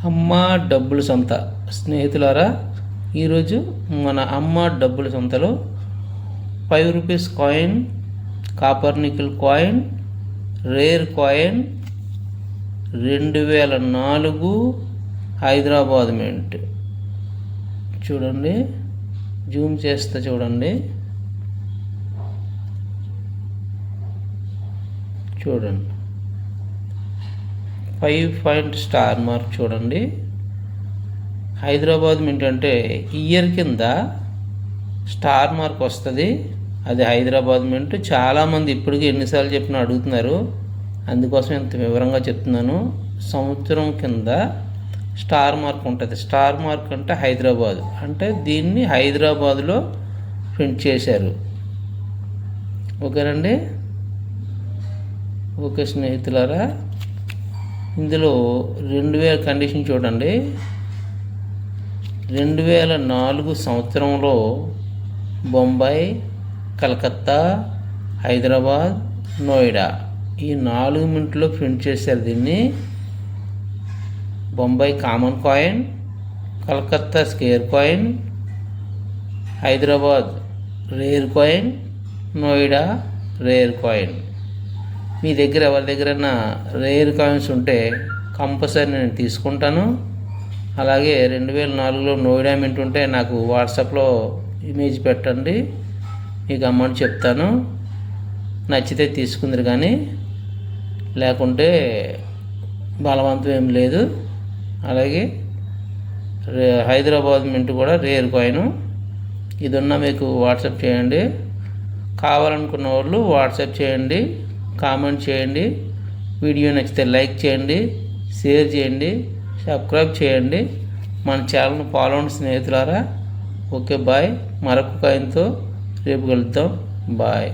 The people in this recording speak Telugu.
అమ్మ డబ్బుల సంత స్నేహితులారా, ఈరోజు మన అమ్మ డబ్బుల సంతలో 5 rupees coin, copper nickel coin, rare coin, 2004 Hyderabad mint. చూడండి, జూమ్ చేస్తే చూడండి. చూడండి 5 పాయింట్ స్టార్ మార్క్ చూడండి. హైదరాబాద్ మింట్ అంటే ఇయర్ కింద స్టార్ మార్క్ వస్తుంది, అది హైదరాబాద్ మింట్. చాలామంది ఇప్పటికీ ఎన్నిసార్లు చెప్పినా అడుగుతున్నారు, అందుకోసం ఇంత వివరంగా చెప్తున్నాను. సంవత్సరం కింద స్టార్ మార్క్ ఉంటుంది. స్టార్ మార్క్ అంటే హైదరాబాద్, అంటే దీన్ని హైదరాబాద్లో ప్రింట్ చేశారు. ఓకేనండి. ఓకే స్నేహితులారా, ఇందులో 2000 కండిషన్ చూడండి. 2004 సంవత్సరంలో బొంబాయి, కలకత్తా, హైదరాబాద్, నోయిడా ఈ 4 మింట్లో ప్రింట్ చేశారు దీన్ని. Bombay common coin, Calcutta square coin, Hyderabad rare coin, Noida rare coin. మీ దగ్గర ఎవరి దగ్గరైనా రేర్ కాయిన్స్ ఉంటే కంపల్సరీ నేను తీసుకుంటాను. అలాగే 2004లో నోయిడా మింట్ ఉంటే నాకు వాట్సాప్లో ఇమేజ్ పెట్టండి, మీకు అమౌంట్ చెప్తాను. నచ్చితే తీసుకుందరు, కానీ లేకుంటే బలవంతం ఏం లేదు. అలాగే హైదరాబాద్ మింట్ కూడా రేర్ కాయిన్, ఇది ఉన్న మీకు వాట్సాప్ చేయండి. కావాలనుకున్న వాళ్ళు వాట్సాప్ చేయండి, కామెంట్ చేయండి. వీడియో నచ్చితే లైక్ చేయండి, షేర్ చేయండి, సబ్స్క్రైబ్ చేయండి. మన ఛానల్ని ఫాలో అవ్వండి స్నేహితులారా. Okay bye. మరొక కాయిన్తో రేపు కలుద్దాం. బాయ్.